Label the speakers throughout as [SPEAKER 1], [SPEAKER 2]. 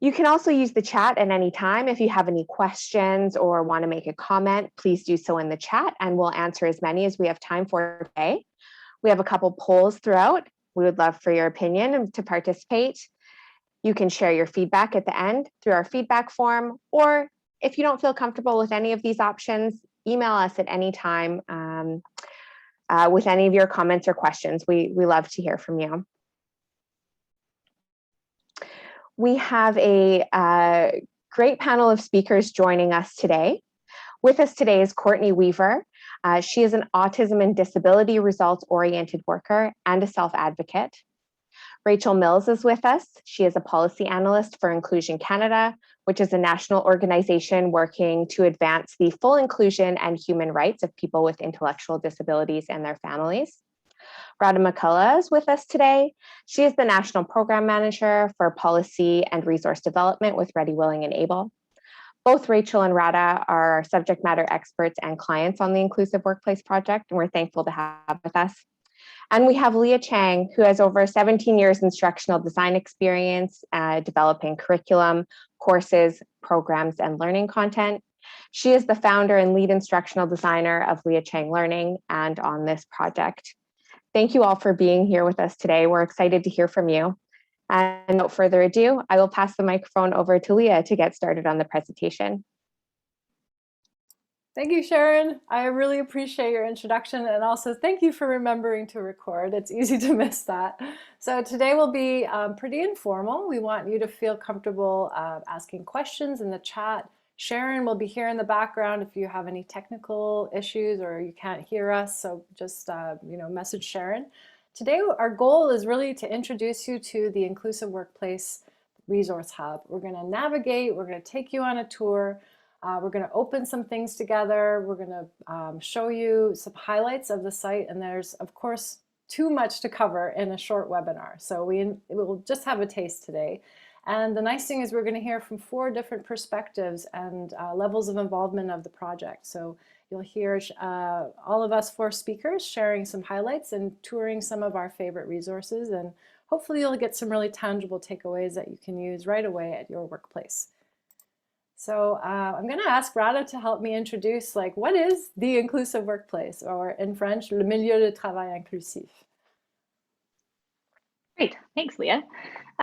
[SPEAKER 1] You can also use the chat at any time. If you have any questions or want to make a comment, please do so in the chat and we'll answer as many as we have time for today. We have a couple polls throughout. We would love for your opinion and to participate. You can share your feedback at the end through our feedback form, or if you don't feel comfortable with any of these options, email us at any time with any of your comments or questions. We love to hear from you. We have a great panel of speakers joining us today. With us today is Courtney Weaver. She is an autism and disability results-oriented worker and a self-advocate. Rachel Mills is with us. She is a policy analyst for Inclusion Canada, which is a national organization working to advance the full inclusion and human rights of people with intellectual disabilities and their families. Radha McCullough is with us today. She is the National Program Manager for Policy and Resource Development with Ready, Willing, and Able. Both Rachel and Radha are subject matter experts and clients on the Inclusive Workplace Project, and we're thankful to have with us. And we have Leah Chang, who has over 17 years instructional design experience, developing curriculum, courses, programs, and learning content. She is the founder and lead instructional designer of Leah Chang Learning and on this project. Thank you all for being here with us today. We're excited to hear from you. And without further ado, I will pass the microphone over to Leah to get started on the presentation.
[SPEAKER 2] Thank you, Sharon. I really appreciate your introduction, and also thank you for remembering to record. It's easy to miss that. So today will be pretty informal. We want you to feel comfortable asking questions in the chat. Sharon will be here in the background if you have any technical issues or you can't hear us, so just message Sharon. Today, our goal is really to introduce you to the Inclusive Workplace Resource Hub. We're going to navigate, we're going to take you on a tour. We're going to open some things together. We're going to show you some highlights of the site, and there's, of course, too much to cover in a short webinar. So we'll just have a taste today. And the nice thing is we're going to hear from 4 different perspectives and levels of involvement of the project. So you'll hear all of us 4 speakers sharing some highlights and touring some of our favorite resources. And hopefully you'll get some really tangible takeaways that you can use right away at your workplace. So I'm going to ask Radha to help me introduce, what is the inclusive workplace, or in French, le milieu de travail inclusif.
[SPEAKER 3] Great, thanks, Leah.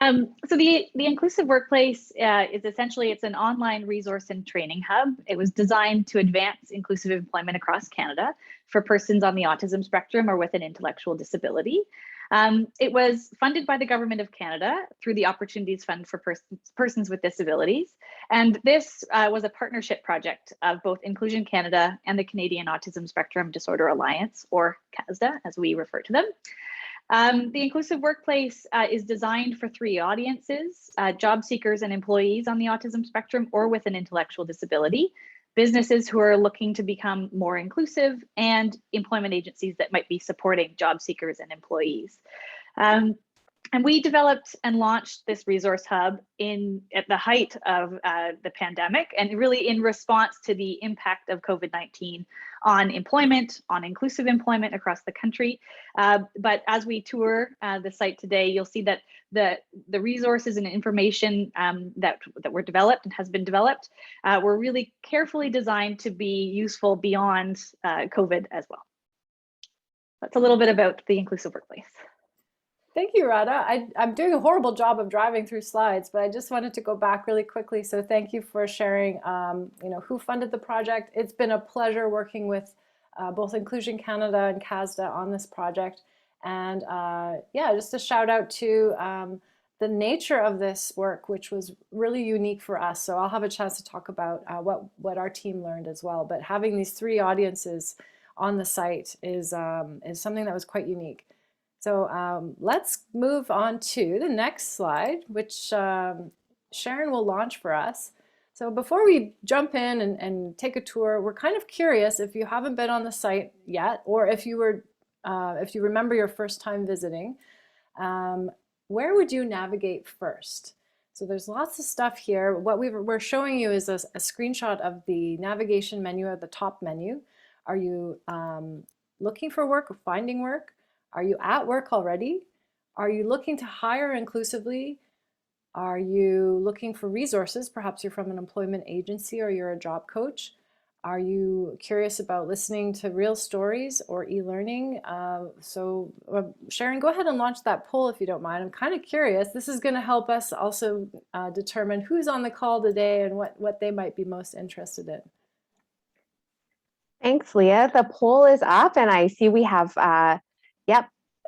[SPEAKER 3] So the Inclusive Workplace is essentially, it's an online resource and training hub. It was designed to advance inclusive employment across Canada for persons on the autism spectrum or with an intellectual disability. It was funded by the Government of Canada through the Opportunities Fund for Persons with Disabilities. And this was a partnership project of both Inclusion Canada and the Canadian Autism Spectrum Disorder Alliance, or CASDA, as we refer to them. The Inclusive Workplace is designed for 3 audiences: job seekers and employees on the autism spectrum or with an intellectual disability, businesses who are looking to become more inclusive, and employment agencies that might be supporting job seekers and employees. And we developed and launched this resource hub at the height of the pandemic, and really in response to the impact of COVID-19 on employment, on inclusive employment across the country. But as we tour the site today, you'll see that the resources and information that were developed and has been developed were really carefully designed to be useful beyond COVID as well. That's a little bit about the Inclusive Workplace.
[SPEAKER 2] Thank you, Radha. I'm doing a horrible job of driving through slides, but I just wanted to go back really quickly. So thank you for sharing, who funded the project. It's been a pleasure working with both Inclusion Canada and CASDA on this project. And yeah, just a shout out to the nature of this work, which was really unique for us. So I'll have a chance to talk about what our team learned as well. But having these 3 audiences on the site is something that was quite unique. So let's move on to the next slide, which Sharon will launch for us. So before we jump in and take a tour, we're kind of curious, if you haven't been on the site yet, or if you remember your first time visiting, where would you navigate first? So there's lots of stuff here. What we're showing you is a screenshot of the navigation menu at the top menu. Are you looking for work or finding work? Are you at work already? Are you looking to hire inclusively? Are you looking for resources? Perhaps you're from an employment agency or you're a job coach. Are you curious about listening to real stories or e-learning? Sharon, go ahead and launch that poll if you don't mind. I'm kind of curious. This is going to help us also determine who's on the call today and what they might be most interested in.
[SPEAKER 1] Thanks, Leah. The poll is up, and I see we have,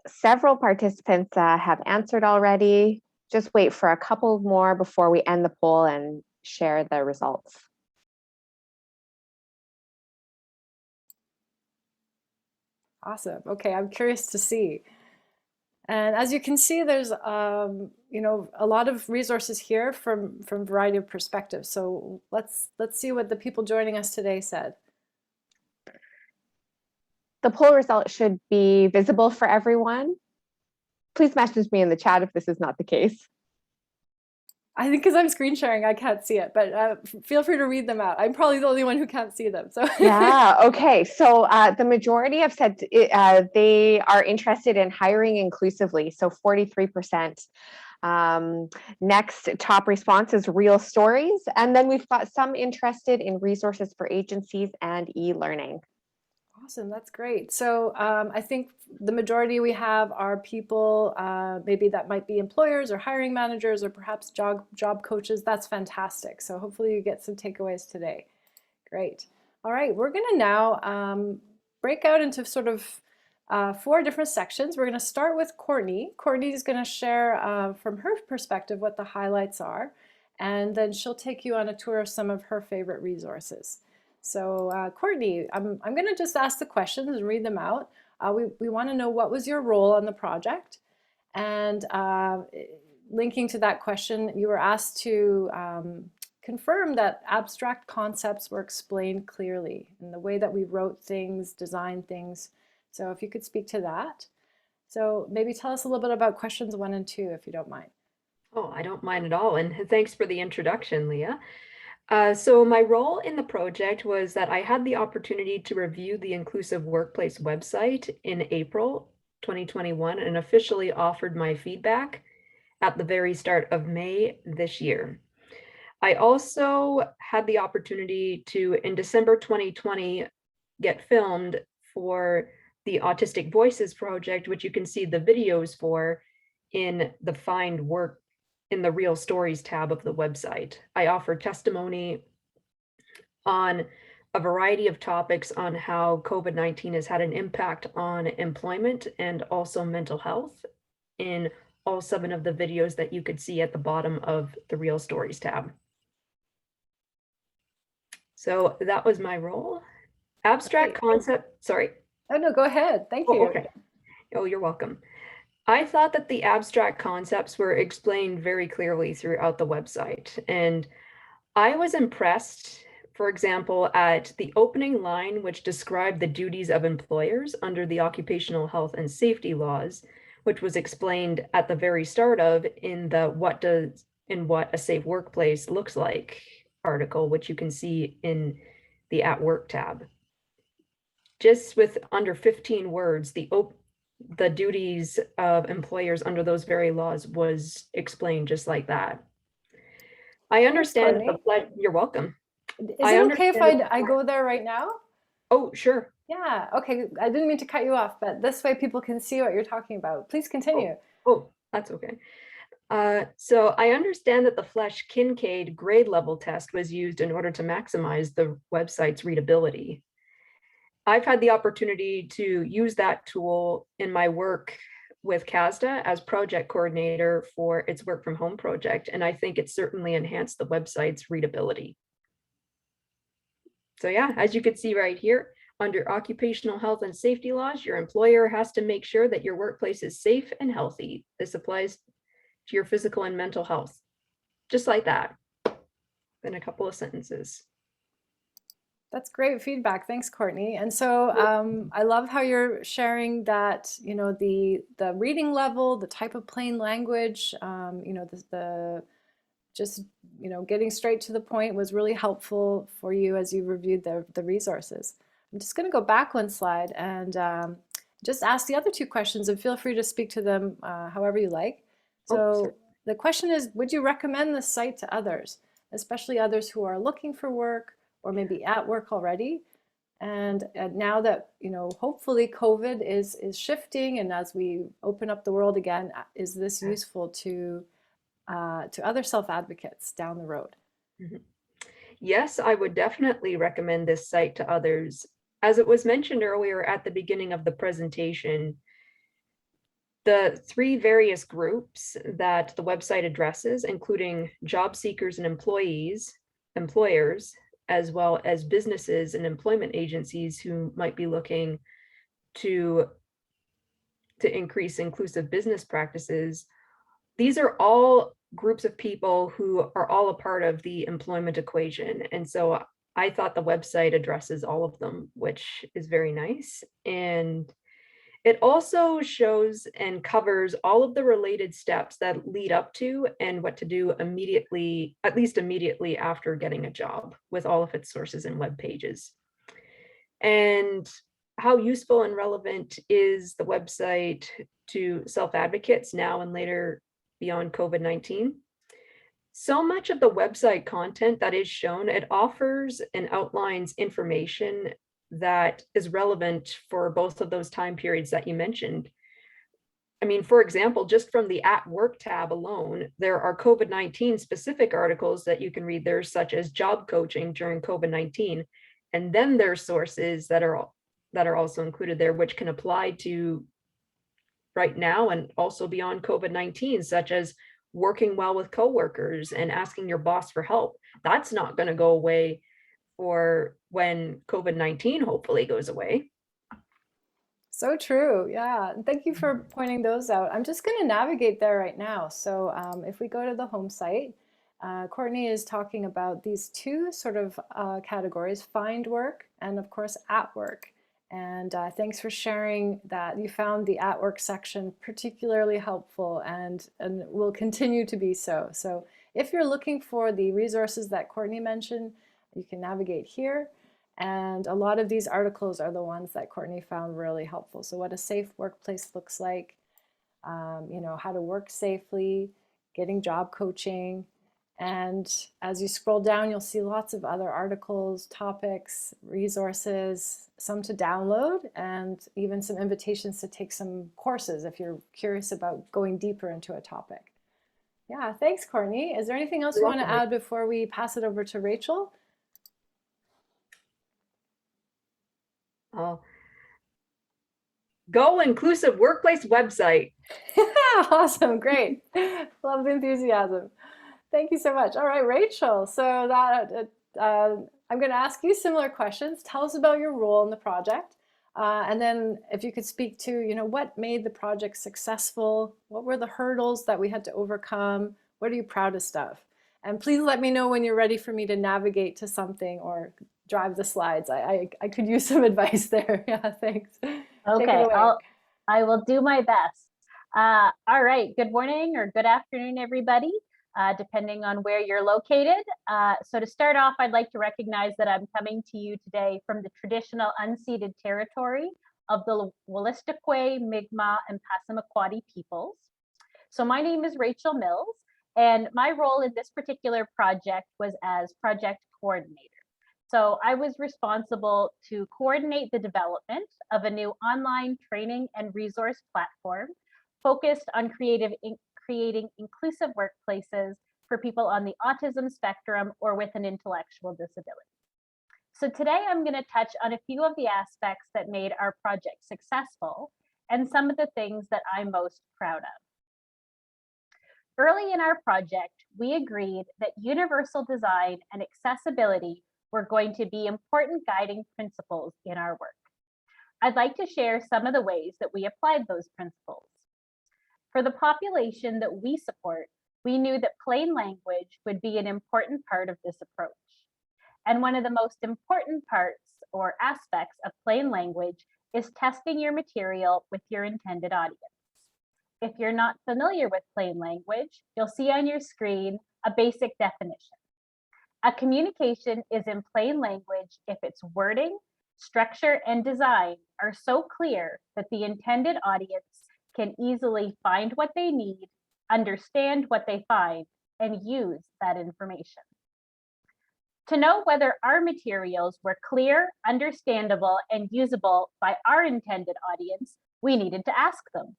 [SPEAKER 1] several participants have answered already. Just wait for a couple more before we end the poll and share the results.
[SPEAKER 2] Awesome. Okay, I'm curious to see. And as you can see, there's a lot of resources here from a variety of perspectives. So let's see what the people joining us today said.
[SPEAKER 1] The poll results should be visible for everyone. Please message me in the chat if this is not the case.
[SPEAKER 2] I think because I'm screen sharing, I can't see it, but feel free to read them out. I'm probably the only one who can't see them. So
[SPEAKER 1] yeah, okay. So the majority have said they are interested in hiring inclusively. So 43%. Next top response is real stories. And then we've got some interested in resources for agencies and e-learning.
[SPEAKER 2] Awesome, that's great. So I think the majority we have are people maybe that might be employers or hiring managers or perhaps job coaches. That's fantastic. So hopefully you get some takeaways today. Great. All right, we're going to now break out into sort of 4 different sections. We're going to start with Courtney. Courtney is going to share from her perspective what the highlights are, and then she'll take you on a tour of some of her favorite resources. So Courtney, I'm going to just ask the questions and read them out. We want to know what was your role on the project, and linking to that question, you were asked to confirm that abstract concepts were explained clearly in the way that we wrote things, designed things. So if you could speak to that. So maybe tell us a little bit about questions 1 and 2, if you don't mind.
[SPEAKER 4] Oh, I don't mind at all. And thanks for the introduction, Leah. So my role in the project was that I had the opportunity to review the Inclusive Workplace website in April 2021 and officially offered my feedback at the very start of May this year. I also had the opportunity to, in December 2020, get filmed for the Autistic Voices project, which you can see the videos for in the Find Work in the Real Stories tab of the website. I offered testimony on a variety of topics on how COVID-19 has had an impact on employment and also mental health in all 7 of the videos that you could see at the bottom of the Real Stories tab. So that was my role. Abstract concept, sorry.
[SPEAKER 2] Oh, no, go ahead. Thank you.
[SPEAKER 4] Okay. Oh, you're welcome. I thought that the abstract concepts were explained very clearly throughout the website, and I was impressed, for example, at the opening line, which described the duties of employers under the occupational health and safety laws, which was explained at the very start of in the what a safe workplace looks like article, which you can see in the At Work tab. Just with under 15 words, the duties of employers under those very laws was explained just like that. I understand you're welcome.
[SPEAKER 2] Is it okay if I go there right now?
[SPEAKER 4] Oh, sure.
[SPEAKER 2] Yeah, okay. I didn't mean to cut you off, but this way people can see what you're talking about. Please continue.
[SPEAKER 4] Oh, that's okay. So I understand that the Flesch-Kincaid grade level test was used in order to maximize the website's readability. I've had the opportunity to use that tool in my work with CASDA as project coordinator for its work from home project, and I think it certainly enhanced the website's readability. So yeah, as you can see right here, under occupational health and safety laws, your employer has to make sure that your workplace is safe and healthy. This applies to your physical and mental health, just like that, in a couple of sentences.
[SPEAKER 2] That's great feedback. Thanks, Courtney. And so I love how you're sharing that, you know, the reading level, the type of plain language, you know, just, you know, getting straight to the point was really helpful for you as you reviewed the resources. I'm just going to go back 1 slide and just ask the other 2 questions, and feel free to speak to them however you like. So The question is, would you recommend this site to others, especially others who are looking for work or maybe at work already? And now that, hopefully COVID is shifting, and as we open up the world again, is this useful to other self-advocates down the road?
[SPEAKER 4] Mhm. Yes, I would definitely recommend this site to others. As it was mentioned earlier at the beginning of the presentation, the three various groups that the website addresses, including job seekers and employers, as well as businesses and employment agencies who might be looking to increase inclusive business practices. These are all groups of people who are all a part of the employment equation. And so I thought the website addresses all of them, which is very nice. And it also shows and covers all of the related steps that lead up to and what to do immediately, at least immediately after getting a job, with all of its sources and web pages. And how useful and relevant is the website to self-advocates now and later beyond COVID-19? So much of the website content that is shown, it offers and outlines information that is relevant for both of those time periods that you mentioned. I mean, for example, just from the at work tab alone, there are COVID-19 specific articles that you can read there, such as job coaching during COVID-19. And then there's sources that are also included there, which can apply to right now and also beyond COVID-19, such as working well with coworkers and asking your boss for help. That's not going to go away for when COVID-19 hopefully goes away.
[SPEAKER 2] So true. Yeah. Thank you for pointing those out. I'm just going to navigate there right now. So if we go to the home site, Courtney is talking about these two sort of categories, find work and of course at work. And thanks for sharing that you found the at work section particularly helpful and will continue to be so. So if you're looking for the resources that Courtney mentioned, you can navigate here. And a lot of these articles are the ones that Courtney found really helpful. So what a safe workplace looks like, how to work safely, getting job coaching. And as you scroll down, you'll see lots of other articles, topics, resources, some to download, and even some invitations to take some courses if you're curious about going deeper into a topic. Yeah, thanks, Courtney. Is there anything else you want to add before we pass it over to Rachel?
[SPEAKER 4] Go inclusive workplace website.
[SPEAKER 2] Awesome, great. Love the enthusiasm. Thank you so much. All right, Rachel. So that I'm going to ask you similar questions. Tell us about your role in the project. And then if you could speak to, what made the project successful? What were the hurdles that we had to overcome? What are you proudest of? And please let me know when you're ready for me to navigate to something or drive the slides. I could use some advice there. Yeah, thanks.
[SPEAKER 3] Okay, I will do my best. All right, good morning or good afternoon, everybody, depending on where you're located. So to start off, I'd like to recognize that I'm coming to you today from the traditional unceded territory of the Wolastoqey, Mi'kmaq, and Passamaquoddy peoples. So my name is Rachel Mills, and my role in this particular project was as project coordinator. So I was responsible to coordinate the development of a new online training and resource platform focused on creating inclusive workplaces for people on the autism spectrum or with an intellectual disability. So today I'm going to touch on a few of the aspects that made our project successful and some of the things that I'm most proud of. Early in our project, we agreed that universal design and accessibility were going to be important guiding principles in our work. I'd like to share some of the ways that we applied those principles. For the population that we support, we knew that plain language would be an important part of this approach. And one of the most important parts or aspects of plain language is testing your material with your intended audience. If you're not familiar with plain language, you'll see on your screen a basic definition. A communication is in plain language if its wording, structure, and design are so clear that the intended audience can easily find what they need,
[SPEAKER 5] understand what they find, and use that information. To know whether our materials were clear, understandable, and usable by our intended audience, we needed to ask them.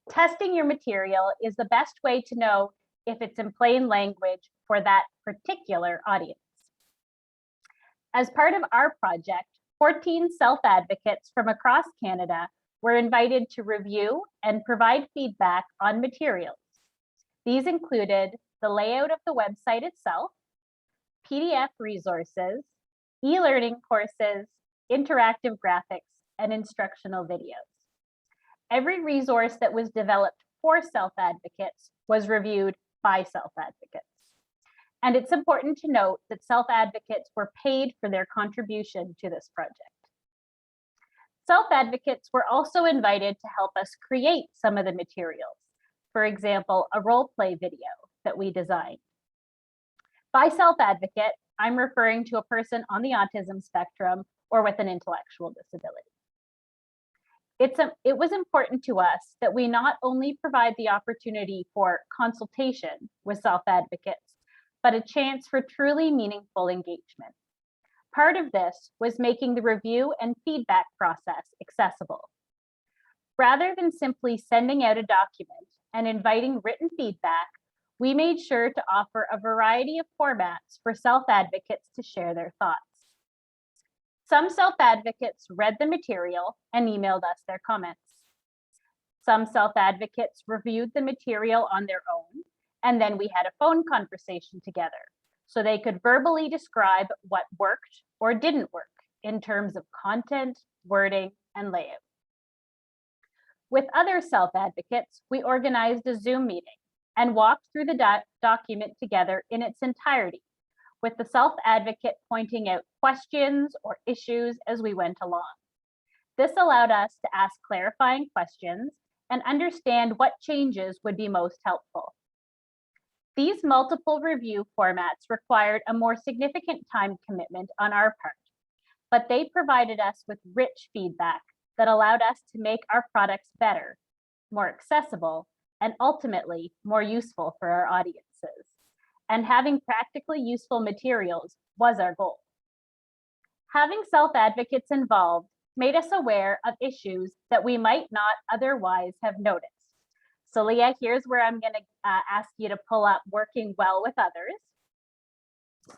[SPEAKER 5] Testing your material is the best way to know if it's in plain language for that particular audience. As part of our project, 14 self-advocates from across Canada were invited to review and provide feedback on materials. These included the layout of the website itself, PDF resources, e-learning courses, interactive graphics, and instructional videos. Every resource that was developed for self-advocates was reviewed by self-advocates. And it's important to note that self-advocates were paid for their contribution to this project. Self-advocates were also invited to help us create some of the materials. For example, a role play video that we designed. By self-advocate, I'm referring to a person on the autism spectrum or with an intellectual disability. It was important to us that we not only provide the opportunity for consultation with self-advocates, but a chance for truly meaningful engagement. Part of this was making the review and feedback process accessible. Rather than simply sending out a document and inviting written feedback, we made sure to offer a variety of formats for self-advocates to share their thoughts. Some self-advocates read the material and emailed us their comments. Some self-advocates reviewed the material on their own, and then we had a phone conversation together so they could verbally describe what worked or didn't work in terms of content, wording, and layout. With other self-advocates, we organized a Zoom meeting and walked through the document together in its entirety, with the self-advocate pointing out questions or issues as we went along. This allowed us to ask clarifying questions and understand what changes would be most helpful. These multiple review formats required a more significant time commitment on our part, but they provided us with rich feedback that allowed us to make our products better, more accessible, and ultimately more useful for our audiences. And having practically useful materials was our goal. Having self-advocates involved made us aware of issues that we might not otherwise have noticed. So Leah, here's where I'm going to ask you to pull up working well with others.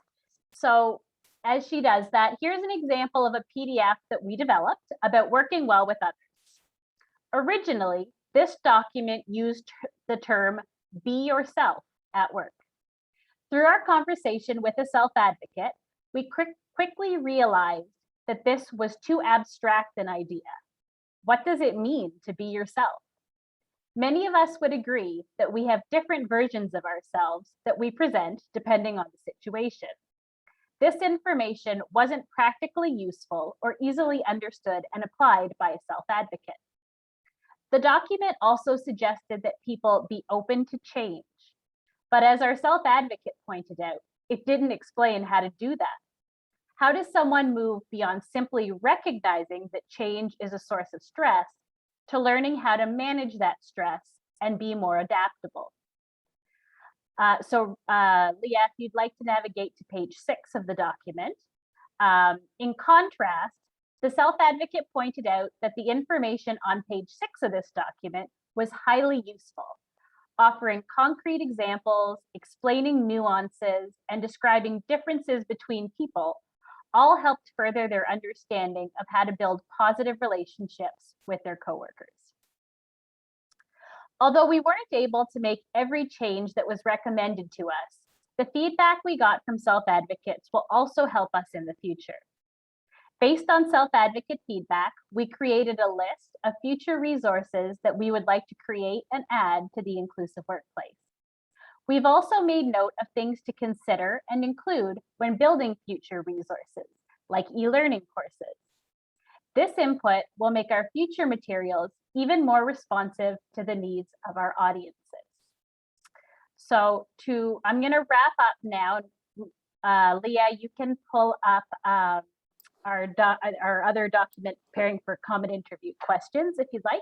[SPEAKER 5] So as she does that, here's an example of a PDF that we developed about working well with others. Originally, this document used the term "be yourself" at work. Through our conversation with a self-advocate, we quickly realized that this was too abstract an idea. What does it mean to be yourself? Many of us would agree that we have different versions of ourselves that we present depending on the situation. This information wasn't practically useful or easily understood and applied by a self-advocate. The document also suggested that people be open to change. But as our self-advocate pointed out, it didn't explain how to do that. How does someone move beyond simply recognizing that change is a source of stress to learning how to manage that stress and be more adaptable? Leah, if you'd like to navigate to page 6 of the document. In contrast, the self-advocate pointed out that the information on page 6 of this document was highly useful, offering concrete examples, explaining nuances, and describing differences between people, all helped further their understanding of how to build positive relationships with their coworkers. Although we weren't able to make every change that was recommended to us, the feedback we got from self-advocates will also help us in the future. Based on self-advocate feedback, we created a list of future resources that we would like to create and add to the inclusive workplace. We've also made note of things to consider and include when building future resources, like e-learning courses. This input will make our future materials even more responsive to the needs of our audiences. So I'm going to wrap up now. Leah, you can pull up our other document preparing for common interview questions if you'd like.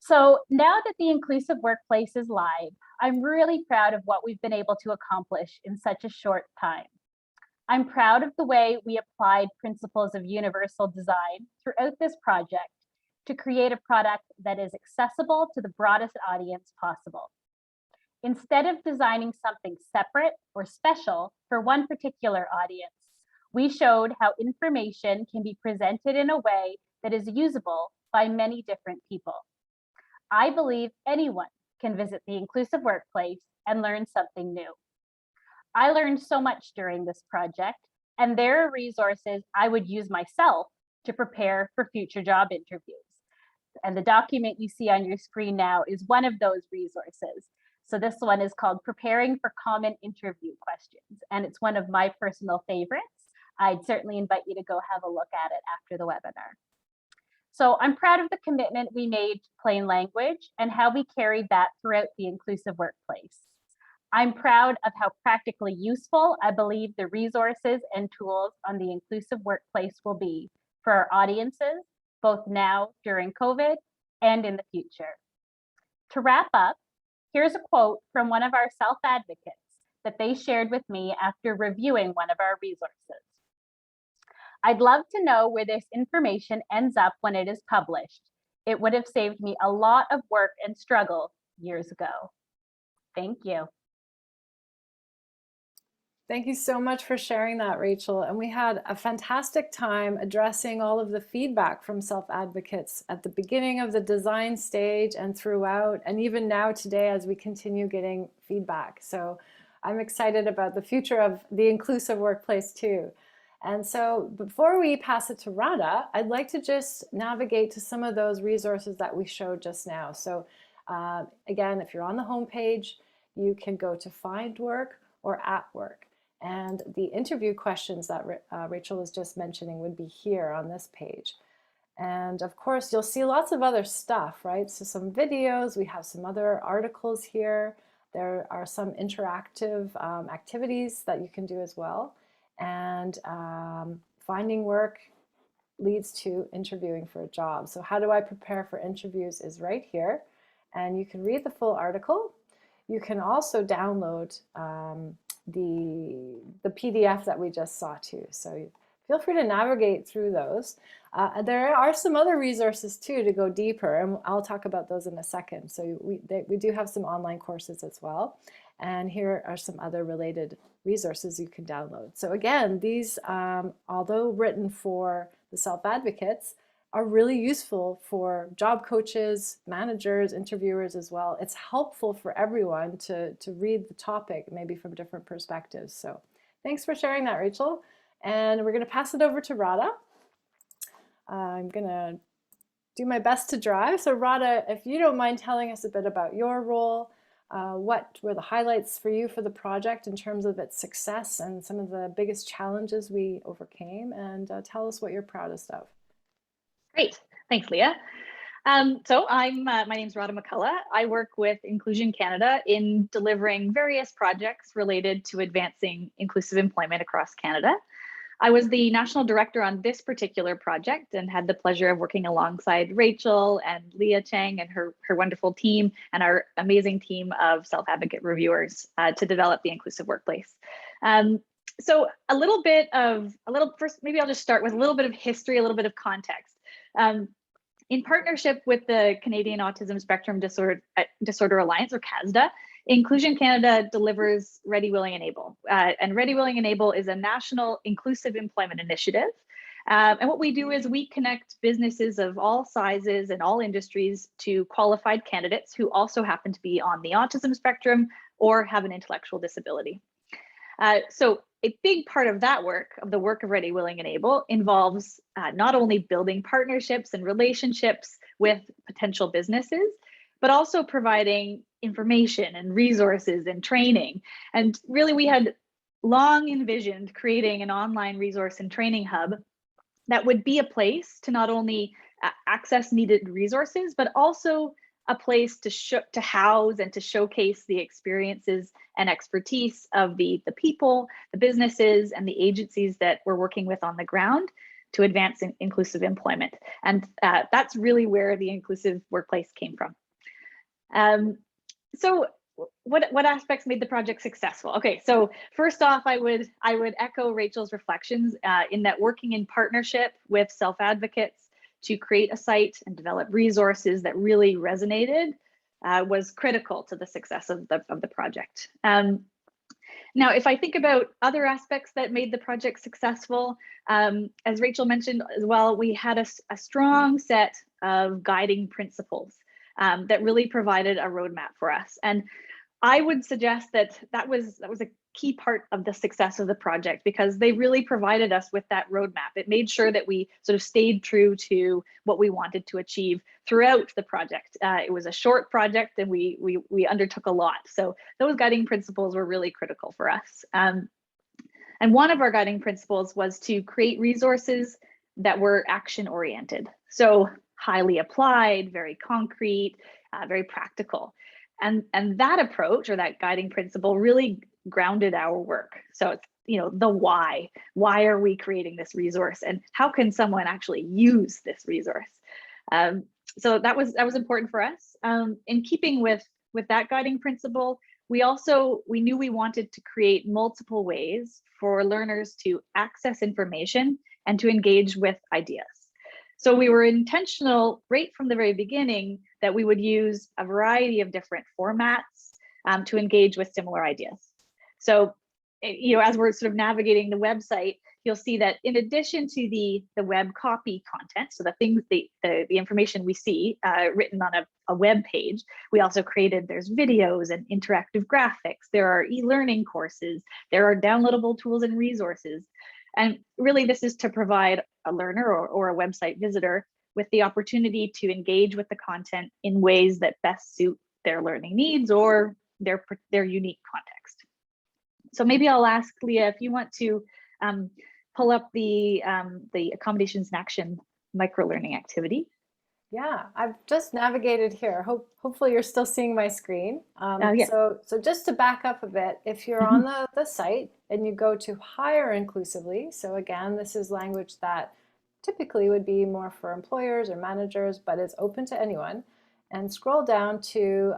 [SPEAKER 5] So now that the inclusive workplace is live, I'm really proud of what we've been able to accomplish in such a short time. I'm proud of the way we applied principles of universal design throughout this project to create a product that is accessible to the broadest audience possible. Instead of designing something separate or special for one particular audience, we showed how information can be presented in a way that is usable by many different people. I believe anyone can visit the inclusive workplace and learn something new. I learned so much during this project, and there are resources I would use myself to prepare for future job interviews. And the document you see on your screen now is one of those resources. So this one is called Preparing for Common Interview Questions, and it's one of my personal favorites. I'd certainly invite you to go have a look at it after the webinar. So I'm proud of the commitment we made to plain language and how we carried that throughout the inclusive workplace. I'm proud of how practically useful I believe the resources and tools on the inclusive workplace will be for our audiences, both now during COVID and in the future. To wrap up, here's a quote from one of our self-advocates that they shared with me after reviewing one of our resources. "I'd love to know where this information ends up when it is published. It would have saved me a lot of work and struggle years ago." Thank you.
[SPEAKER 2] Thank you so much for sharing that, Rachel. And we had a fantastic time addressing all of the feedback from self-advocates at the beginning of the design stage and throughout, and even now today as we continue getting feedback. So I'm excited about the future of the inclusive workplace too. And so before we pass it to Radha, I'd like to just navigate to some of those resources that we showed just now. So again, if you're on the home page, you can go to Find Work or At Work. And the interview questions that Rachel was just mentioning would be here on this page. And of course, you'll see lots of other stuff, right? So some videos, we have some other articles here. There are some interactive activities that you can do as well. And finding work leads to interviewing for a job. So how do I prepare for interviews is right here. And you can read the full article. You can also download the PDF that we just saw too. So feel free to navigate through those. There are some other resources too to go deeper, and I'll talk about those in a second. So we do have some online courses as well. And here are some other related resources you can download. So again, these, although written for the self-advocates, are really useful for job coaches, managers, interviewers as well. It's helpful for everyone to read the topic, maybe from different perspectives. So thanks for sharing that, Rachel. And we're going to pass it over to Radha. I'm going to do my best to drive. So Radha, if you don't mind telling us a bit about your role, what were the highlights for you for the project in terms of its success and some of the biggest challenges we overcame, and tell us what you're proudest of.
[SPEAKER 3] Great, thanks, Leah. So my name's Radha McCullough. I work with Inclusion Canada in delivering various projects related to advancing inclusive employment across Canada. I was the national director on this particular project and had the pleasure of working alongside Rachel and Leah Chang and her wonderful team and our amazing team of self-advocate reviewers to develop the inclusive workplace. So first, maybe I'll just start with a little bit of history, a little bit of context. In partnership with the Canadian Autism Spectrum Disorder Alliance, or CASDA, Inclusion Canada delivers Ready, Willing, and Able. And Ready, Willing, and Able is a national inclusive employment initiative. And what we do is we connect businesses of all sizes and all industries to qualified candidates who also happen to be on the autism spectrum or have an intellectual disability. So a big part of that work, of the work of Ready, Willing, and Able, involves not only building partnerships and relationships with potential businesses, but also providing information and resources and training. And really, we had long envisioned creating an online resource and training hub that would be a place to not only access needed resources, but also a place to house and to showcase the experiences and expertise of the people, the businesses, and the agencies that we're working with on the ground to advance inclusive employment. And that's really where the inclusive workplace came from. So what aspects made the project successful? Okay, so first off, I would echo Rachel's reflections in that working in partnership with self-advocates to create a site and develop resources that really resonated was critical to the success of the project. Now, if I think about other aspects that made the project successful, as Rachel mentioned as well, we had a strong set of guiding principles that really provided a roadmap for us. And I would suggest that was a key part of the success of the project, because they really provided us with that roadmap. It made sure that we sort of stayed true to what we wanted to achieve throughout the project. It was a short project, and we undertook a lot. So those guiding principles were really critical for us. And one of our guiding principles was to create resources that were action oriented. So highly applied, very concrete, very practical. And that approach, or that guiding principle, really grounded our work. So it's, the why. Why are we creating this resource, and how can someone actually use this resource? So that was important for us. In keeping with that guiding principle, we knew we wanted to create multiple ways for learners to access information and to engage with ideas. So we were intentional right from the very beginning that we would use a variety of different formats to engage with similar ideas. So, as we're sort of navigating the website, you'll see that in addition to the web copy content, so the things, the information we see written on a web page, we also there's videos and interactive graphics, there are e-learning courses, there are downloadable tools and resources. And really, this is to provide a learner or a website visitor with the opportunity to engage with the content in ways that best suit their learning needs or their unique context. So maybe I'll ask Leah if you want to pull up the Accommodations in Action microlearning activity.
[SPEAKER 2] Yeah, I've just navigated here. Hopefully you're still seeing my screen.
[SPEAKER 3] Yeah.
[SPEAKER 2] So just to back up a bit, if you're on the site and you go to hire inclusively, so again, this is language that typically would be more for employers or managers, but it's open to anyone, and scroll down to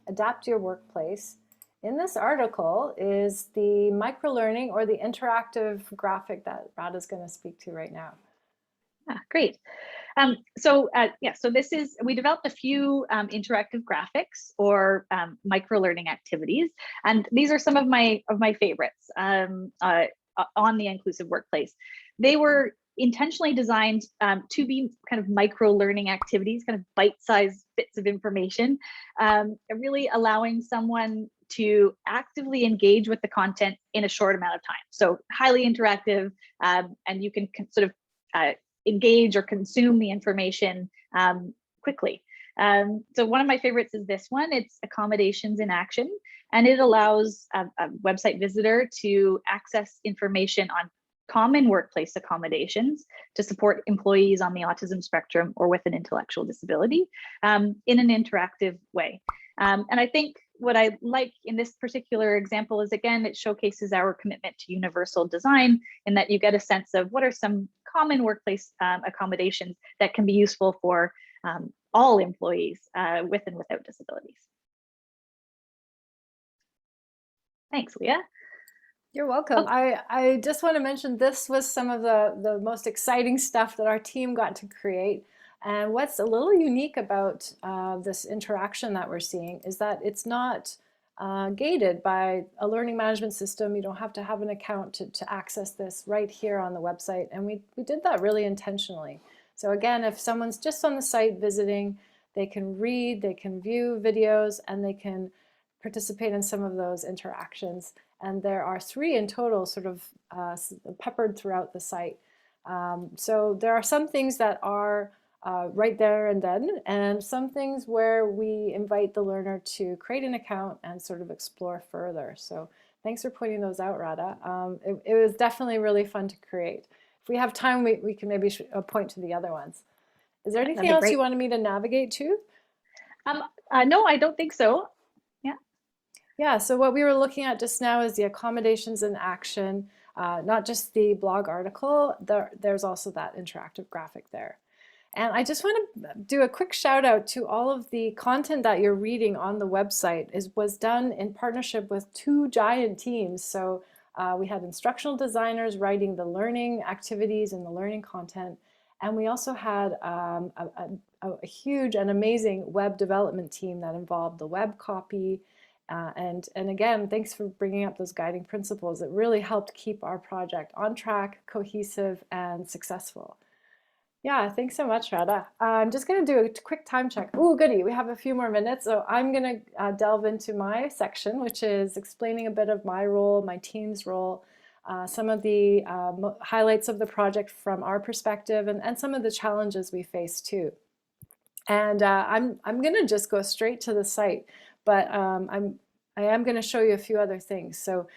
[SPEAKER 2] adapt your workplace. In this article is the microlearning or the interactive graphic that Radha's going to speak to right now.
[SPEAKER 3] Great. So this is, we developed a few interactive graphics or microlearning activities, and these are some of my favorites on the inclusive workplace. They were intentionally designed to be kind of micro-learning activities, kind of bite-sized bits of information, really allowing someone to actively engage with the content in a short amount of time. So highly interactive, and you can sort of engage or consume the information quickly. So one of my favorites is this one. It's Accommodations in Action, and it allows a website visitor to access information on common workplace accommodations to support employees on the autism spectrum or with an intellectual disability in an interactive way. And I think what I like in this particular example is, again, it showcases our commitment to universal design, in that you get a sense of what are some common workplace accommodations that can be useful for all employees with and without disabilities. Thanks, Leah.
[SPEAKER 2] You're welcome. I just want to mention this was some of the most exciting stuff that our team got to create. And what's a little unique about this interaction that we're seeing is that it's not gated by a learning management system. You don't have to have an account to access this right here on the website. And we did that really intentionally. So again, if someone's just on the site visiting, they can read, they can view videos, and they can participate in some of those interactions. And there are 3 in total, sort of peppered throughout the site. So there are some things that are right there and then, and some things where we invite the learner to create an account and sort of explore further. So thanks for pointing those out, Radha. It was definitely really fun to create. If we have time, we can maybe point to the other ones. Is there anything else you wanted me to navigate to?
[SPEAKER 3] No, I don't think so.
[SPEAKER 2] Yeah, so what we were looking at just now is the Accommodations in Action. not just the blog article, there's also that interactive graphic there. And I just want to do a quick shout out to all of the content that you're reading on the website was done in partnership with 2 giant teams. So we had instructional designers writing the learning activities and the learning content. And we also had a huge and amazing web development team that involved the web copy. And again, thanks for bringing up those guiding principles. It really helped keep our project on track, cohesive, and successful. Yeah, thanks so much, Radha. I'm just going to do a quick time check. Oh, goody, we have a few more minutes. So I'm going to delve into my section, which is explaining a bit of my role, my team's role, some of the highlights of the project from our perspective, and some of the challenges we face too. And I'm going to just go straight to the site, but I am going to show you a few other things. So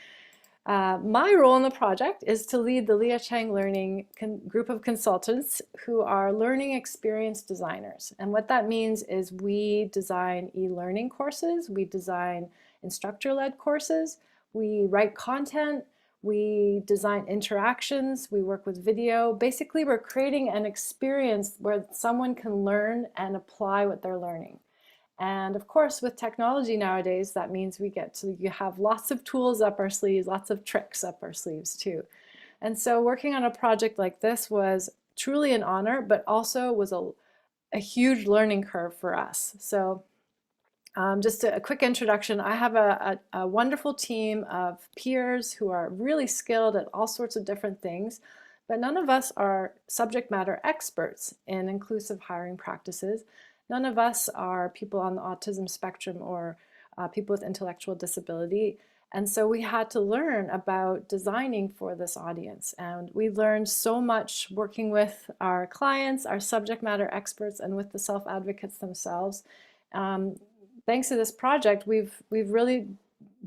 [SPEAKER 2] my role in the project is to lead the Leah Chang Learning group of consultants who are learning experience designers. And what that means is we design e-learning courses, we design instructor-led courses, we write content, we design interactions, we work with video. Basically, we're creating an experience where someone can learn and apply what they're learning. And of course, with technology nowadays, that means we get to have lots of tools up our sleeves, lots of tricks up our sleeves too. And so working on a project like this was truly an honor, but also was a huge learning curve for us. So just a quick introduction. I have a wonderful team of peers who are really skilled at all sorts of different things, but none of us are subject matter experts in inclusive hiring practices. None of us are people on the autism spectrum or people with intellectual disability. And so we had to learn about designing for this audience. And we learned so much working with our clients, our subject matter experts, and with the self-advocates themselves. Thanks to this project, we've really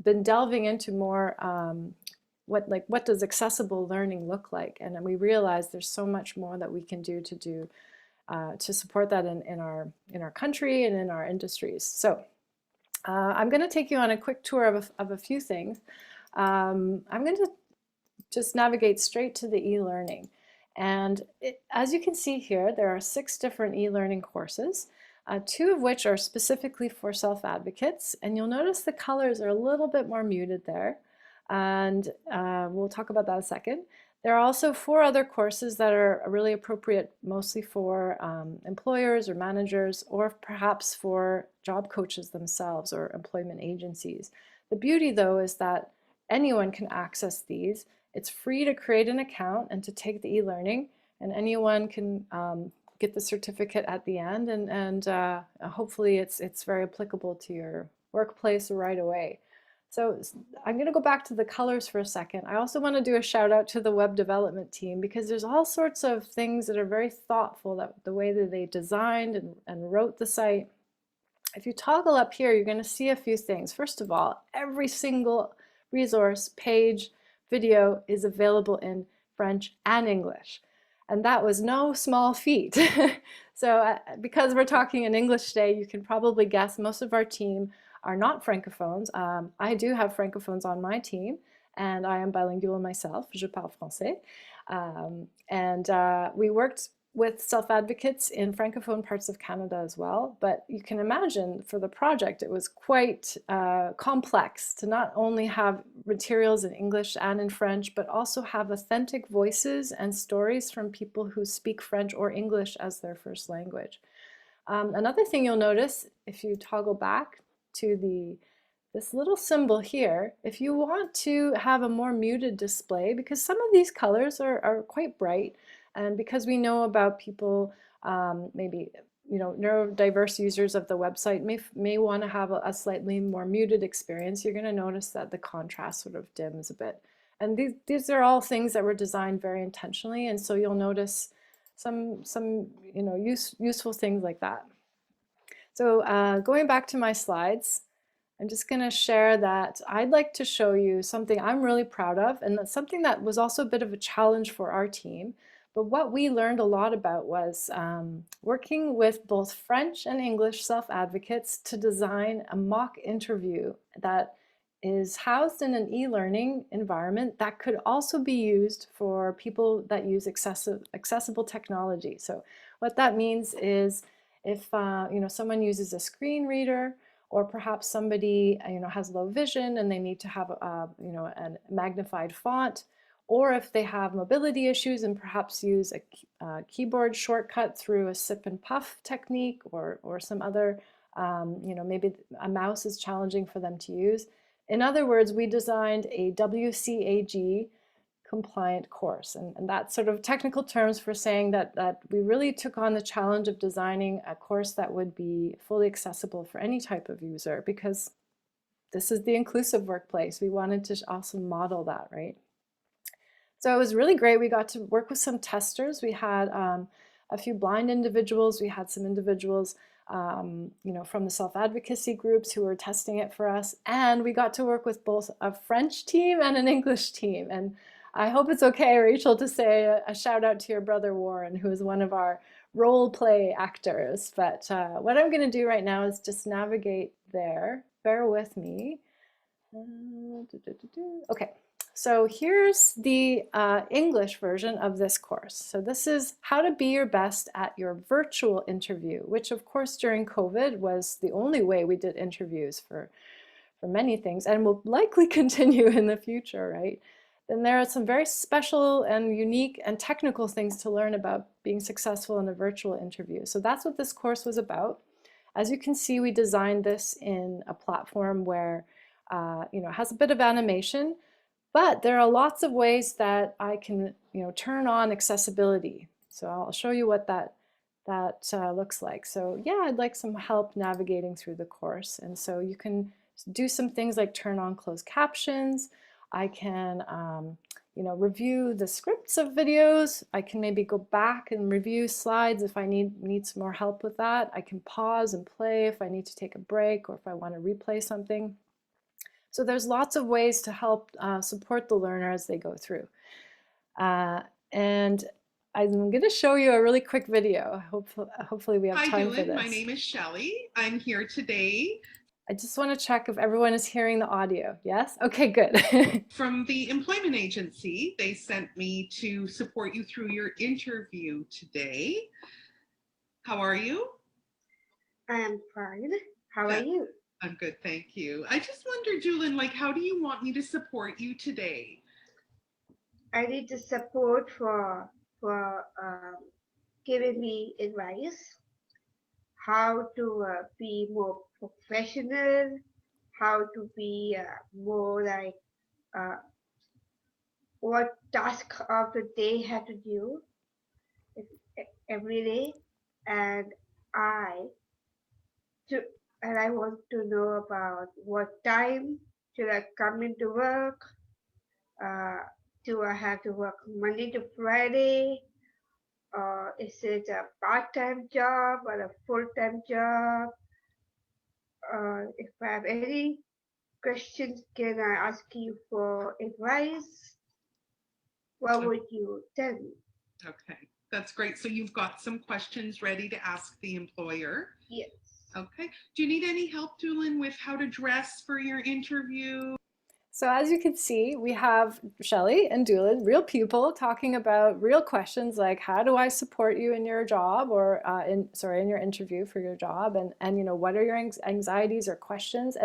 [SPEAKER 2] been delving into more what does accessible learning look like? And then we realized there's so much more that we can do to support that in our country and in our industries. So I'm going to take you on a quick tour of a few things. I'm going to just navigate straight to the e-learning. And as you can see here, there are 6 different e-learning courses, 2 of which are specifically for self-advocates. And you'll notice the colors are a little bit more muted there. And we'll talk about that in a second. There are also 4 other courses that are really appropriate mostly for employers or managers, or perhaps for job coaches themselves or employment agencies. The beauty though is that anyone can access these. It's free to create an account and to take the e-learning, and anyone can get the certificate at the end, and hopefully it's very applicable to your workplace right away. So I'm going to go back to the colors for a second. I also want to do a shout out to the web development team, because there's all sorts of things that are very thoughtful, that the way that they designed and wrote the site. If you toggle up here, you're going to see a few things. First of all, every single resource, page, video is available in French and English. And that was no small feat. So because we're talking in English today, you can probably guess most of our team are not francophones. I do have francophones on my team, and I am bilingual myself. Je parle français. We worked with self-advocates in francophone parts of Canada as well. But you can imagine for the project, it was quite complex to not only have materials in English and in French, but also have authentic voices and stories from people who speak French or English as their first language. Another thing you'll notice, if you toggle back to this little symbol here, if you want to have a more muted display, because some of these colors are quite bright, and because we know about people, maybe neurodiverse users of the website may want to have a slightly more muted experience, you're going to notice that the contrast sort of dims a bit. And these are all things that were designed very intentionally, and so you'll notice some useful things like that. So going back to my slides, I'm just going to share that I'd like to show you something I'm really proud of, and that's something that was also a bit of a challenge for our team. But what we learned a lot about was working with both French and English self-advocates to design a mock interview that is housed in an e-learning environment that could also be used for people that use accessible technology. So what that means is if someone uses a screen reader, or perhaps somebody has low vision and they need to have a magnified font, or if they have mobility issues and perhaps use a keyboard shortcut through a sip and puff technique, or some other, maybe a mouse is challenging for them to use. In other words, we designed a WCAG compliant course. And that's sort of technical terms for saying that we really took on the challenge of designing a course that would be fully accessible for any type of user, because this is the inclusive workplace. We wanted to also model that, right? So it was really great. We got to work with some testers. We had a few blind individuals. We had some individuals from the self-advocacy groups who were testing it for us. And we got to work with both a French team and an English team. And I hope it's okay, Rachel, to say a shout out to your brother Warren, who is one of our role play actors. But what I'm going to do right now is just navigate there. Bear with me. Okay. So here's the English version of this course. So this is how to be your best at your virtual interview, which of course during COVID was the only way we did interviews for many things, and will likely continue in the future, right? Then there are some very special and unique and technical things to learn about being successful in a virtual interview. So that's what this course was about. As you can see, we designed this in a platform where has a bit of animation. But there are lots of ways that I can, turn on accessibility. So I'll show you what that looks like. So yeah, I'd like some help navigating through the course. And so you can do some things like turn on closed captions. I can, review the scripts of videos. I can maybe go back and review slides if I need some more help with that. I can pause and play if I need to take a break or if I want to replay something. So there's lots of ways to help support the learner as they go through. And I'm going to show you a really quick video. Hopefully we have time for this.
[SPEAKER 6] My name is Shelley. I'm here today.
[SPEAKER 2] I just want to check if everyone is hearing the audio. Yes? Okay, good.
[SPEAKER 6] From the employment agency. They sent me to support you through your interview today. How are you?
[SPEAKER 7] I am fine. How are you?
[SPEAKER 6] I'm good, thank you. I just wondered, Julian, how do you want me to support you today?
[SPEAKER 7] I need the support for giving me advice, how to be more professional, how to be more like what task of the day have to do every day, and I want to know about what time should I come into work. Do I have to work Monday to Friday? Or is it a part-time job or a full-time job? If I have any questions, can I ask you for advice? What would you tell me?
[SPEAKER 6] Okay, that's great. So you've got some questions ready to ask the employer?
[SPEAKER 7] Yes.
[SPEAKER 6] Okay. Do you need any help, Julian, with how to dress for your interview?
[SPEAKER 2] So as you can see, we have Shelley and Doolin, real people, talking about real questions like how do I support you in your job, or in your interview for your job, and what are your anxieties or questions,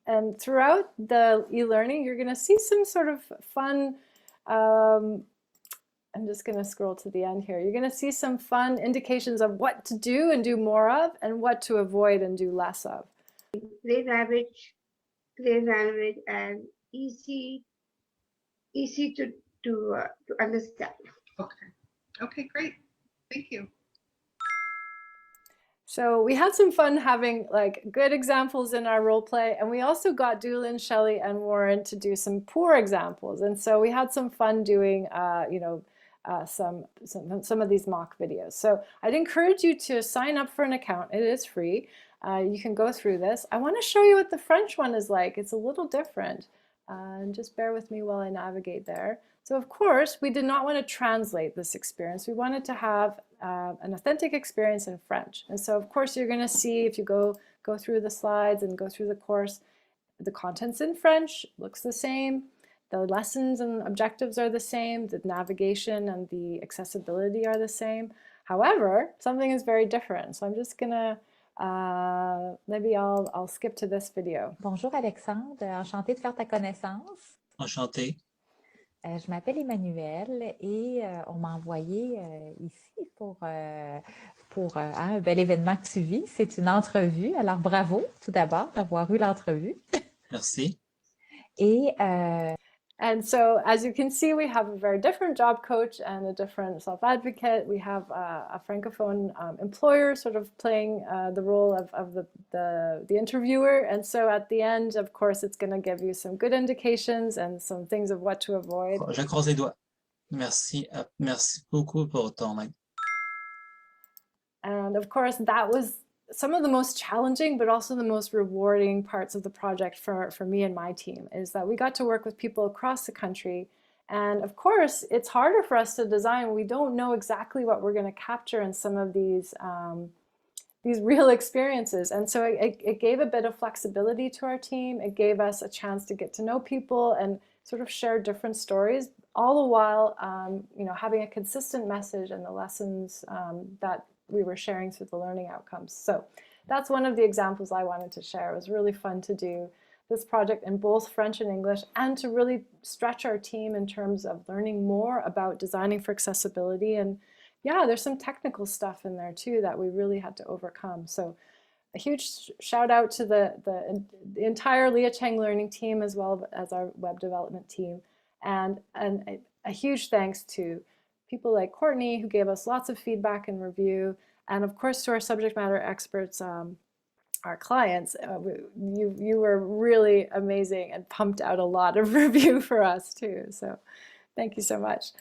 [SPEAKER 2] and throughout the e-learning you're going to see some sort of fun. I'm just going to scroll to the end here. You're going to see some fun indications of what to do and do more of, and what to avoid and do less of.
[SPEAKER 7] Plain language, and easy to understand.
[SPEAKER 6] Okay, great. Thank you.
[SPEAKER 2] So we had some fun having good examples in our role play, and we also got Doolin, Shelley, and Warren to do some poor examples. And so we had some fun doing, some of these mock videos. So I'd encourage you to sign up for an account. It is free. You can go through this. I want to show you what the French one is like. It's a little different. And just bear with me while I navigate there. So of course, we did not want to translate this experience. We wanted to have an authentic experience in French. And so of course, you're going to see, if you go through the slides and go through the course, the content's in French, looks the same. The lessons and objectives are the same. The navigation and the accessibility are the same. However, something is very different. So I'm just gonna, maybe I'll skip to this video.
[SPEAKER 8] Bonjour Alexandre, enchantée de faire ta connaissance.
[SPEAKER 9] Enchanté.
[SPEAKER 8] Je m'appelle Emmanuelle et on m'a envoyé ici pour un bel événement que tu vis. C'est une entrevue. Alors bravo tout d'abord d'avoir eu l'entrevue.
[SPEAKER 9] Merci.
[SPEAKER 8] Et
[SPEAKER 2] And so, as you can see, we have a very different job coach and a different self-advocate. We have a Francophone employer sort of playing the role of the interviewer. And so at the end, of course, it's going to give you some good indications and some things of what to avoid.
[SPEAKER 9] Je croise les doigts. Merci, merci beaucoup pour ton aide.
[SPEAKER 2] And of course, that was some of the most challenging, but also the most rewarding parts of the project for me and my team, is that we got to work with people across the country. And of course, it's harder for us to design. We don't know exactly what we're going to capture in some of these real experiences. And so it gave a bit of flexibility to our team. It gave us a chance to get to know people and sort of share different stories, all the while having a consistent message and the lessons that we were sharing through the learning outcomes. So that's one of the examples I wanted to share. It was really fun to do this project in both French and English, and to really stretch our team in terms of learning more about designing for accessibility. And yeah, there's some technical stuff in there too that we really had to overcome. So a huge shout out to the entire Leah Cheng learning team, as well as our web development team. And a huge thanks to people like Courtney, who gave us lots of feedback and review, and of course to our subject matter experts, our clients. You were really amazing and pumped out a lot of review for us too. So thank you so much.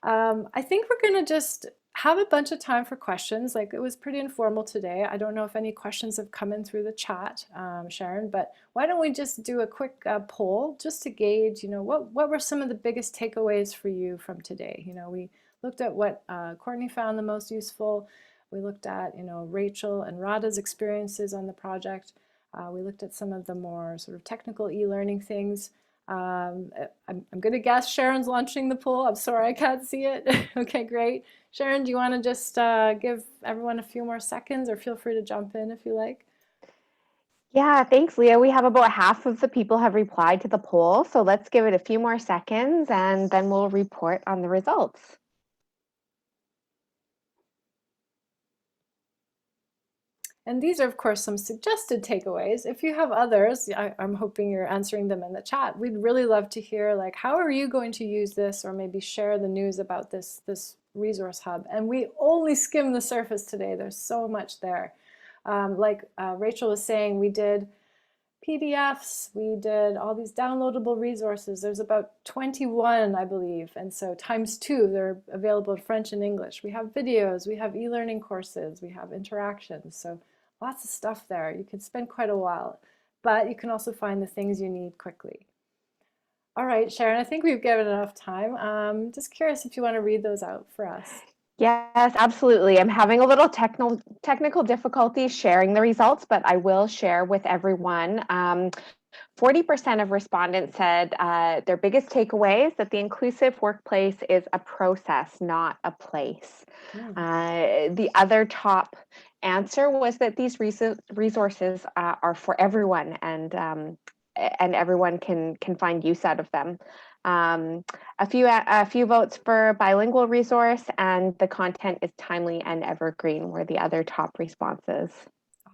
[SPEAKER 2] I think we're gonna just have a bunch of time for questions. Like, it was pretty informal today. I don't know if any questions have come in through the chat, Sharon, but why don't we just do a quick poll just to gauge, what were some of the biggest takeaways for you from today? We looked at what Courtney found the most useful. We looked at, Rachel and Radha's experiences on the project. We looked at some of the more sort of technical e-learning things. I'm going to guess Sharon's launching the poll. I'm sorry, I can't see it. Okay, great. Sharon, do you want to just give everyone a few more seconds, or feel free to jump in if you like?
[SPEAKER 1] Yeah, thanks, Leah. We have about half of the people have replied to the poll, so let's give it a few more seconds and then we'll report on the results.
[SPEAKER 2] And these are, of course, some suggested takeaways. If you have others, I'm hoping you're answering them in the chat. We'd really love to hear, like, how are you going to use this, or maybe share the news about this resource hub. And we only skimmed the surface today. There's so much there. Like Rachel was saying, we did PDFs, we did all these downloadable resources. There's about 21, I believe. And so ×2, they're available in French and English. We have videos, we have e-learning courses, we have interactions. So lots of stuff there. You can spend quite a while, but you can also find the things you need quickly. All right, Sharon, I think we've given enough time. Just curious if you want to read those out for us.
[SPEAKER 1] Yes, absolutely. I'm having a little technical difficulty sharing the results, but I will share with everyone. 40% of respondents said their biggest takeaway is that the inclusive workplace is a process, not a place. The other top answer was that these resources are for everyone, and everyone can find use out of them. A few votes for bilingual resource, and the content is timely and evergreen were the other top responses.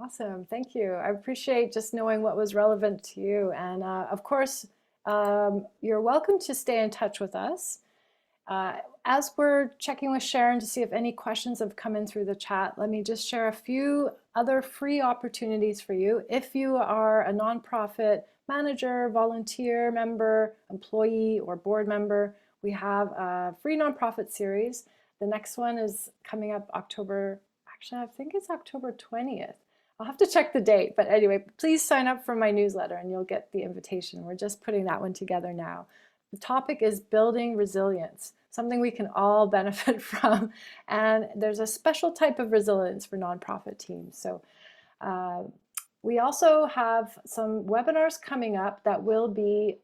[SPEAKER 2] Awesome, thank you. I appreciate just knowing what was relevant to you. And of course, you're welcome to stay in touch with us. As we're checking with Sharon to see if any questions have come in through the chat, let me just share a few other free opportunities for you. If you are a nonprofit manager, volunteer member, employee, or board member, we have a free nonprofit series. The next one is coming up October, actually I think it's October 20th. I'll have to check the date, but anyway, please sign up for my newsletter and you'll get the invitation. We're just putting that one together now. The topic is building resilience, something we can all benefit from. And there's a special type of resilience for nonprofit teams. So We also have some webinars coming up that will be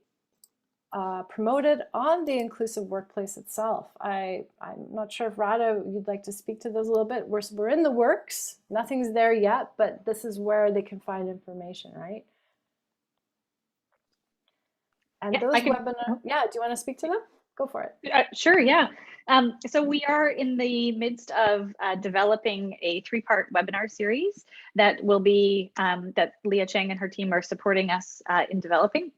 [SPEAKER 2] promoted on the inclusive workplace itself. I'm not sure if Radha, you'd like to speak to those a little bit. We're in the works. Nothing's there yet, but this is where they can find information, right? And
[SPEAKER 3] Yeah,
[SPEAKER 2] those
[SPEAKER 3] I can.
[SPEAKER 2] webinars, yeah, do you want to speak to them? Go for it.
[SPEAKER 3] Sure, yeah. So we are in the midst of developing a 3-part webinar series that will be, that Leah Chang and her team are supporting us in developing.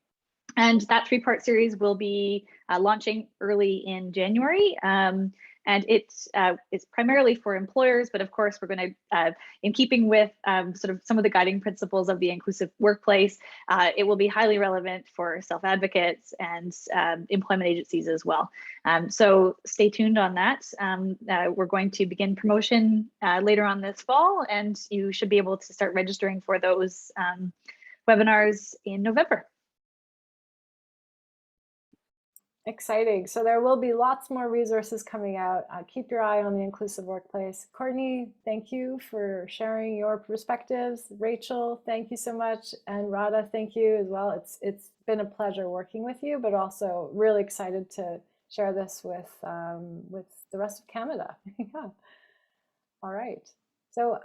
[SPEAKER 3] And that 3-part series will be launching early in January. And it's primarily for employers, but of course, we're going to, in keeping with sort of some of the guiding principles of the inclusive workplace, it will be highly relevant for self-advocates and employment agencies as well. So stay tuned on that. We're going to begin promotion later on this fall, and you should be able to start registering for those webinars in November.
[SPEAKER 2] Exciting. So there will be lots more resources coming out. Keep your eye on the inclusive workplace. Courtney, thank you for sharing your perspectives. Rachel, thank you so much. And Radha, thank you as well. It's been a pleasure working with you, but also really excited to share this with the rest of Canada. Yeah. All right. So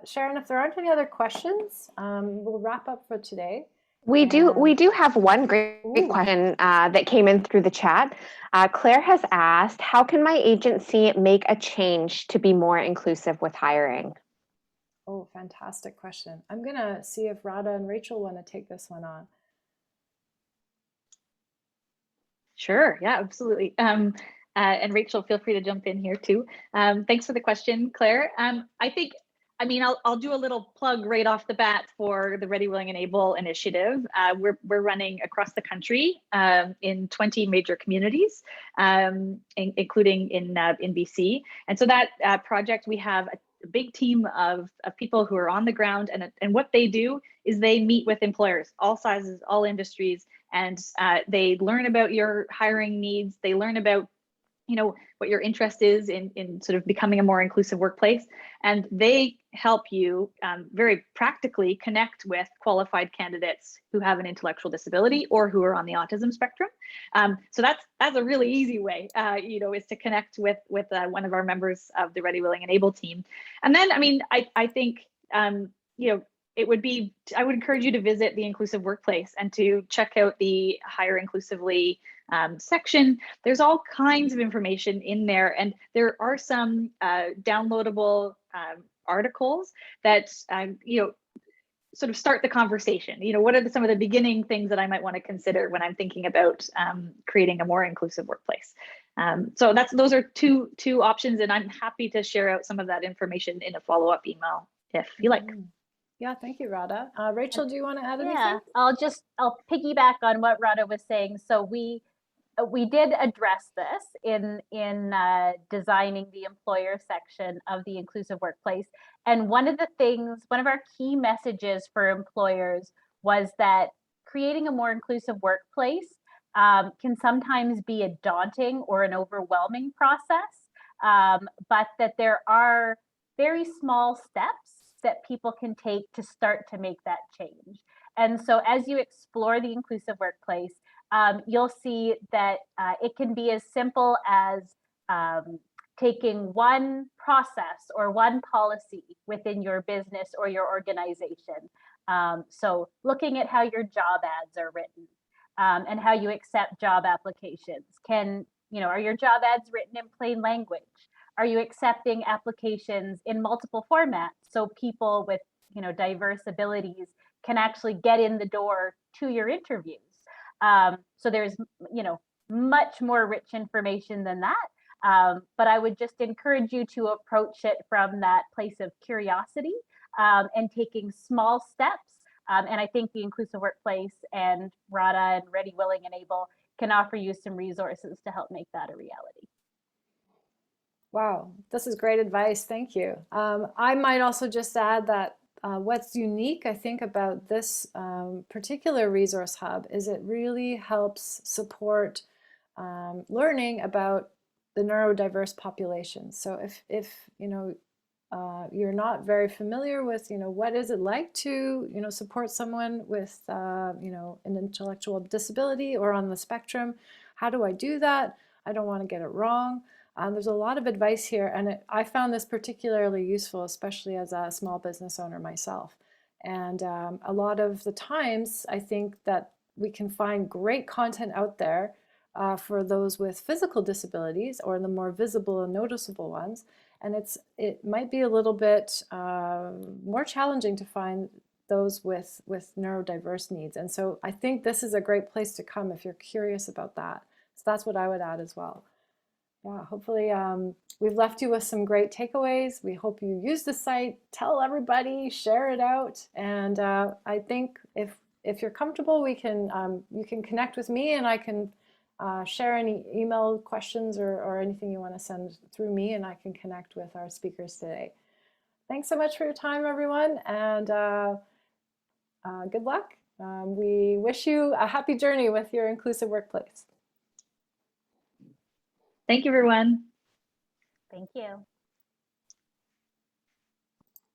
[SPEAKER 2] Sharon, if there aren't any other questions, we'll wrap up for today.
[SPEAKER 1] We do have one great question that came in through the chat. Claire has asked, how can my agency make a change to be more inclusive with hiring?
[SPEAKER 2] Oh, fantastic question. I'm going to see if Radha and Rachel want to take this one on.
[SPEAKER 3] Sure, yeah, absolutely. And Rachel, feel free to jump in here too. Thanks for the question, Claire. I mean, I'll do a little plug right off the bat for the Ready, Willing, and Able initiative. We're running across the country in 20 major communities, including in BC. And so that project, we have a big team of people who are on the ground, and what they do is they meet with employers, all sizes, all industries, and they learn about your hiring needs. They learn about what your interest is in sort of becoming a more inclusive workplace. And they help you very practically connect with qualified candidates who have an intellectual disability or who are on the autism spectrum. So that's a really easy way, is to connect with one of our members of the Ready, Willing, and Able team. And then, I mean, I think, it would be, I would encourage you to visit the Inclusive Workplace and to check out the Hire Inclusively section. There's all kinds of information in there, and there are some downloadable articles that sort of start the conversation. What are some of the beginning things that I might want to consider when I'm thinking about creating a more inclusive workplace? So those are two options, and I'm happy to share out some of that information in a follow-up email if you like.
[SPEAKER 2] Yeah, thank you, Radha. Rachel, do you want to add anything?
[SPEAKER 5] Yeah, I'll piggyback on what Radha was saying. So we did address this in designing the employer section of the inclusive workplace. And one of our key messages for employers was that creating a more inclusive workplace can sometimes be a daunting or an overwhelming process, but that there are very small steps that people can take to start to make that change. And so as you explore the inclusive workplace, you'll see that it can be as simple as taking one process or one policy within your business or your organization. So looking at how your job ads are written and how you accept job applications. Are your job ads written in plain language? Are you accepting applications in multiple formats so people with diverse abilities can actually get in the door to your interviews? So there's much more rich information than that. But I would just encourage you to approach it from that place of curiosity and taking small steps. And I think the Inclusive Workplace and Radha and Ready, Willing, and Able can offer you some resources to help make that a reality.
[SPEAKER 2] Wow, this is great advice. Thank you. I might also just add that what's unique, I think, about this particular resource hub is it really helps support learning about the neurodiverse population. So if you're not very familiar with, what is it like to, support someone with, an intellectual disability or on the spectrum? How do I do that? I don't want to get it wrong. There's a lot of advice here, and I found this particularly useful, especially as a small business owner myself. And a lot of the times, I think that we can find great content out there for those with physical disabilities or the more visible and noticeable ones. And it might be a little bit more challenging to find those with neurodiverse needs. And so I think this is a great place to come if you're curious about that. So that's what I would add as well. Yeah, hopefully we've left you with some great takeaways. We hope you use the site, tell everybody, share it out. And I think if you're comfortable, you can connect with me, and I can share any email questions or anything you want to send through me, and I can connect with our speakers today. Thanks so much for your time, everyone, and good luck. We wish you a happy journey with your inclusive workplace.
[SPEAKER 3] Thank you, everyone.
[SPEAKER 5] Thank you.